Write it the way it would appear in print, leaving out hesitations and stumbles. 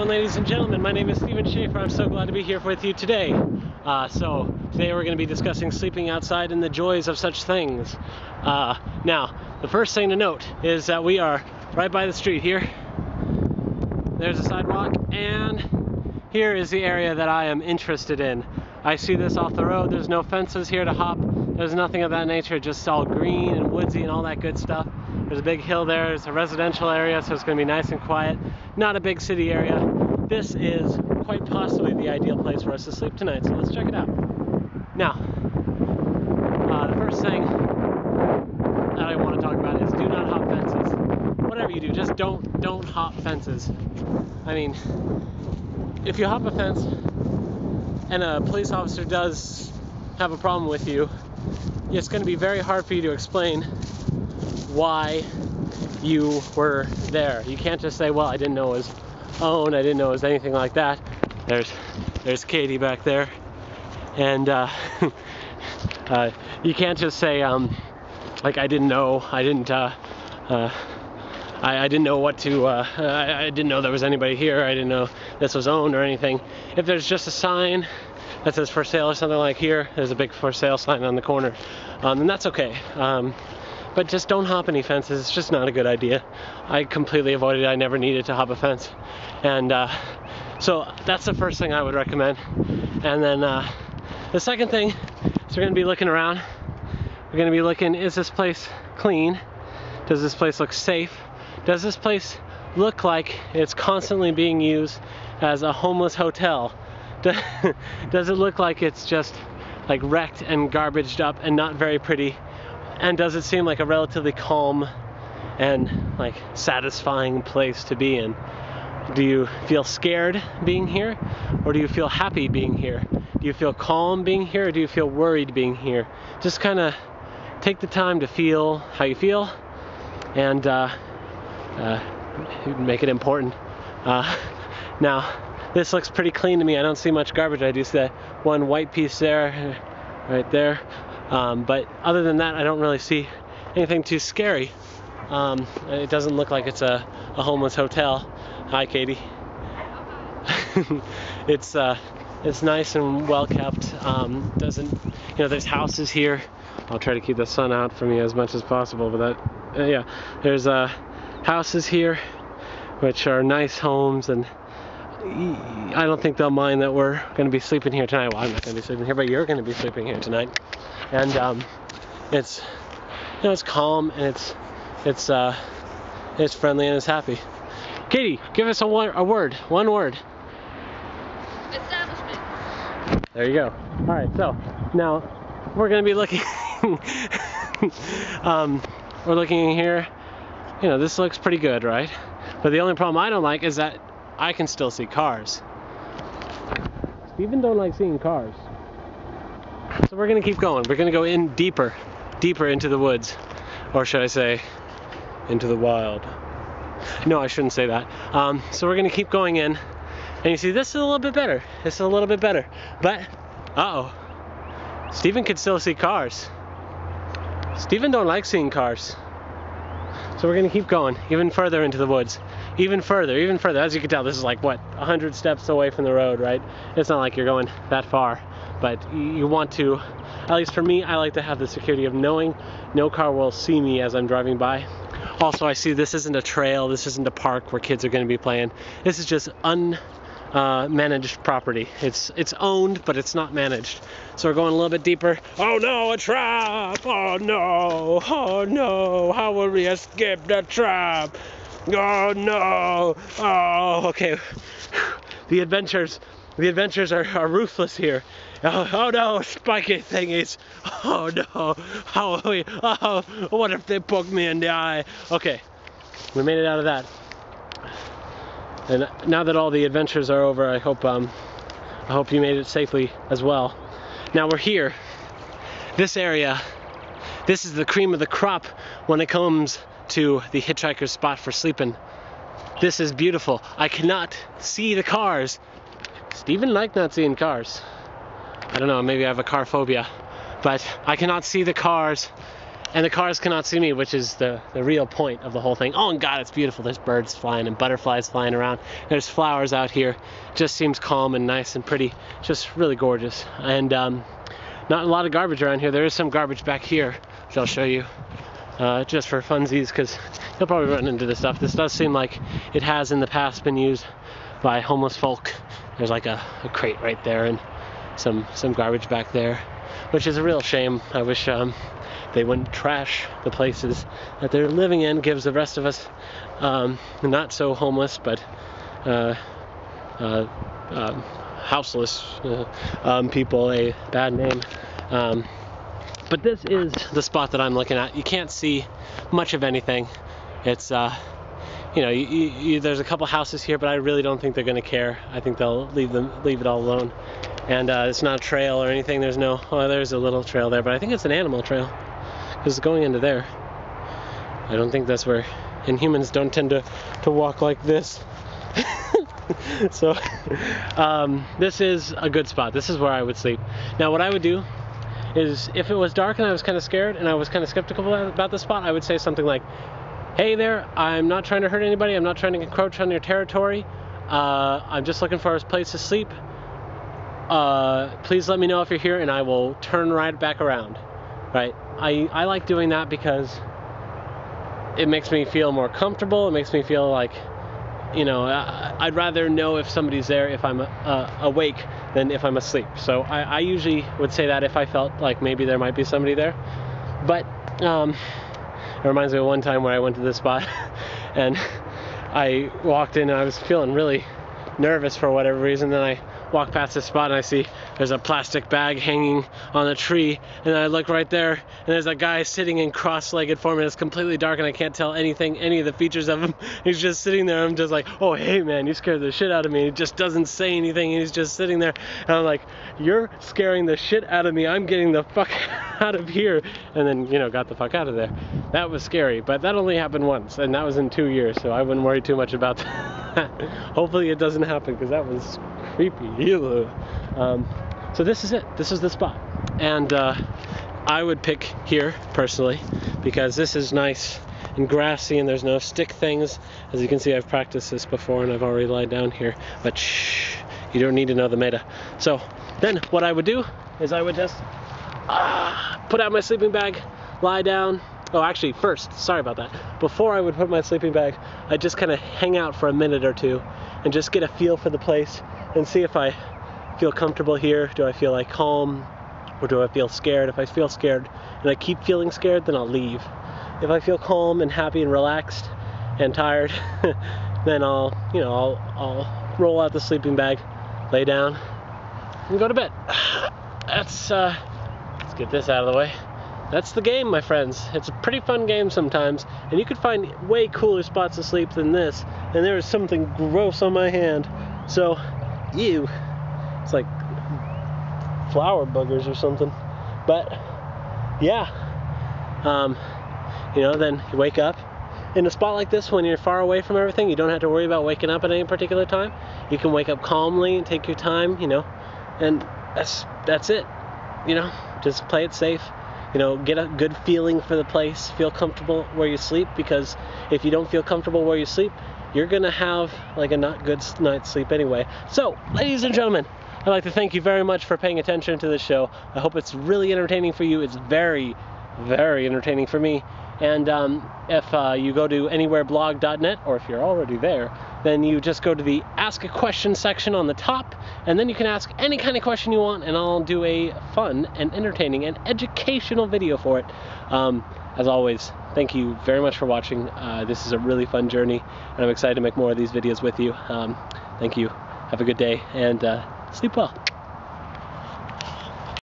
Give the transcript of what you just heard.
on, ladies and gentlemen. My name is Shafer. I'm so glad to be here with you today. So today we're going to be discussing sleeping outside and the joys of such things. Now, the first thing to note is that we are right by the street here. There's a sidewalk, and here is the area that I am interested in. I see this off the road. There's no fences here to hop. There's nothing of that nature, just all green and woodsy and all that good stuff. There's a big hill there. It's a residential area, so it's going to be nice and quiet. Not a big city area. This is quite possibly the ideal place for us to sleep tonight, so let's check it out. Now, the first thing that I want to talk about is do not hop fences. Whatever you do, just don't hop fences. I mean, if you hop a fence and a police officer does have a problem with you, it's going to be very hard for you to explain why you were there. You can't just say, well, I didn't know it was owned, I didn't know it was anything like that. There's Katie back there, and you can't just say like I didn't know, I didn't know what to, I didn't know there was anybody here, I didn't know this was owned or anything. If there's just a sign that says for sale or something like here, there's a big for sale sign on the corner, and that's okay. But just don't hop any fences. It's just not a good idea. I completely avoided it. I never needed to hop a fence. And so that's the first thing I would recommend. And then the second thing is we're going to be looking around. We're going to be looking, is this place clean? Does this place look safe? Does this place look like it's constantly being used as a homeless hotel? Does it look like it's just like wrecked and garbaged up and not very pretty? And does it seem like a relatively calm and like satisfying place to be in? Do you feel scared being here, or do you feel happy being here? Do you feel calm being here, or do you feel worried being here? Just kind of take the time to feel how you feel, and make it important. Now, this looks pretty clean to me. I don't see much garbage. I do see that one white piece there, right there. But other than that, I don't really see anything too scary. It doesn't look like it's a homeless hotel. Hi, Katie. It's nice and well kept. There's houses here. I'll try to keep the sun out from you as much as possible, but there's houses here, which are nice homes, and I don't think they'll mind that we're going to be sleeping here tonight. Well, I'm not going to be sleeping here, but you're going to be sleeping here tonight. And it's calm, and it's friendly, and it's happy. Katie, give us one word. Establishment. There you go. All right, so now we're going to be looking. We're looking in here. You know, this looks pretty good, right? But the only problem I don't like is that I can still see cars. Steven don't like seeing cars. So we're going to keep going. We're going to go in deeper into the woods. Or should I say, into the wild. No, I shouldn't say that. So we're going to keep going in. And you see, this is a little bit better. This is a little bit better. But, uh-oh. Steven can still see cars. Steven don't like seeing cars. So we're going to keep going even further into the woods. Even further. As you can tell, this is like, what, 100 steps away from the road, right? It's not like you're going that far. But you want to, at least for me, I like to have the security of knowing no car will see me as I'm driving by. Also, I see this isn't a trail. This isn't a park where kids are going to be playing. This is just unmanaged property. It's owned, but it's not managed. So we're going a little bit deeper. Oh no, a trap! Oh no! Oh no! How will we escape the trap? Oh no! Oh, okay. The adventures are ruthless here. Oh no, spiky thingies. Oh no. How will we? Oh, what if they poke me in the eye? Okay, we made it out of that. And now that all the adventures are over, I hope you made it safely as well. Now we're here. This area, this is the cream of the crop when it comes to the hitchhiker's spot for sleeping. This is beautiful. I cannot see the cars. Steven liked not seeing cars. I don't know, maybe I have a car phobia. But I cannot see the cars, And the cars cannot see me, which is the real point of the whole thing. Oh, and God, it's beautiful. There's birds flying and butterflies flying around. There's flowers out here. Just seems calm and nice and pretty. Just really gorgeous. And not a lot of garbage around here. There is some garbage back here, which I'll show you just for funsies, because you'll probably run into this stuff. This does seem like it has in the past been used by homeless folk. There's like a crate right there and some garbage back there, which is a real shame. I wish they wouldn't trash the places that they're living in. Gives the rest of us not so homeless but houseless people a bad name. But this is the spot that I'm looking at. You can't see much of anything. It's you know, there's a couple houses here, but I really don't think they're going to care. I think they'll leave it all alone. And it's not a trail or anything. There's no, oh, there's a little trail there, but I think it's an animal trail because it's going into there. I don't think that's where, and humans don't tend to walk like this. So this is a good spot. This is where I would sleep. Now what I would do is, if it was dark and I was kind of scared and I was kind of skeptical about the spot, I would say something like, hey there, I'm not trying to hurt anybody, I'm not trying to encroach on your territory, I'm just looking for a place to sleep. Please let me know if you're here and I will turn right back around. Right? I like doing that because it makes me feel more comfortable. It makes me feel like, you know, I'd rather know if somebody's there if I'm awake than if I'm asleep. So I usually would say that if I felt like maybe there might be somebody there. But it reminds me of one time where I went to this spot and I walked in and I was feeling really nervous for whatever reason. Then I walk past this spot and I see there's a plastic bag hanging on a tree, and I look right there and there's a guy sitting in cross-legged form and it's completely dark and I can't tell any of the features of him. He's just sitting there. I'm just like, oh hey man, you scared the shit out of me. He just doesn't say anything and he's just sitting there, and I'm like, you're scaring the shit out of me, I'm getting the fuck out of here. And then, you know, got the fuck out of there. That was scary, but that only happened once and that was in 2 years, so I wouldn't worry too much about that. Hopefully it doesn't happen, because that was creepy. So this is it. This is the spot, and I would pick here personally because this is nice and grassy and there's no stick things. As you can see, I've practiced this before and I've already lied down here, but shh, you don't need to know the meta. So then what I would do is I would just put out my sleeping bag, lie down. Oh, actually, first, sorry about that. Before I would put my sleeping bag, I'd just kind of hang out for a minute or two and just get a feel for the place and see if I feel comfortable here. Do I feel like calm, or do I feel scared? If I feel scared and I keep feeling scared, then I'll leave. If I feel calm and happy and relaxed and tired, then I'll roll out the sleeping bag, lay down, and go to bed. That's let's get this out of the way. That's the game, my friends. It's a pretty fun game sometimes, and you could find way cooler spots to sleep than this. And there is something gross on my hand, so ew. It's like flower boogers or something. But yeah, you know, then you wake up in a spot like this when you're far away from everything. You don't have to worry about waking up at any particular time. You can wake up calmly and take your time, you know, and that's it. You know, just play it safe. You know, get a good feeling for the place. Feel comfortable where you sleep, because if you don't feel comfortable where you sleep, you're gonna have like a not good night's sleep anyway. So, ladies and gentlemen, I'd like to thank you very much for paying attention to this show. I hope it's really entertaining for you. It's very, very entertaining for me. And if you go to anywhereblog.net, or if you're already there, then you just go to the Ask a Question section on the top, and then you can ask any kind of question you want, and I'll do a fun and entertaining and educational video for it. As always, thank you very much for watching. This is a really fun journey, and I'm excited to make more of these videos with you. Thank you. Have a good day, and sleep well.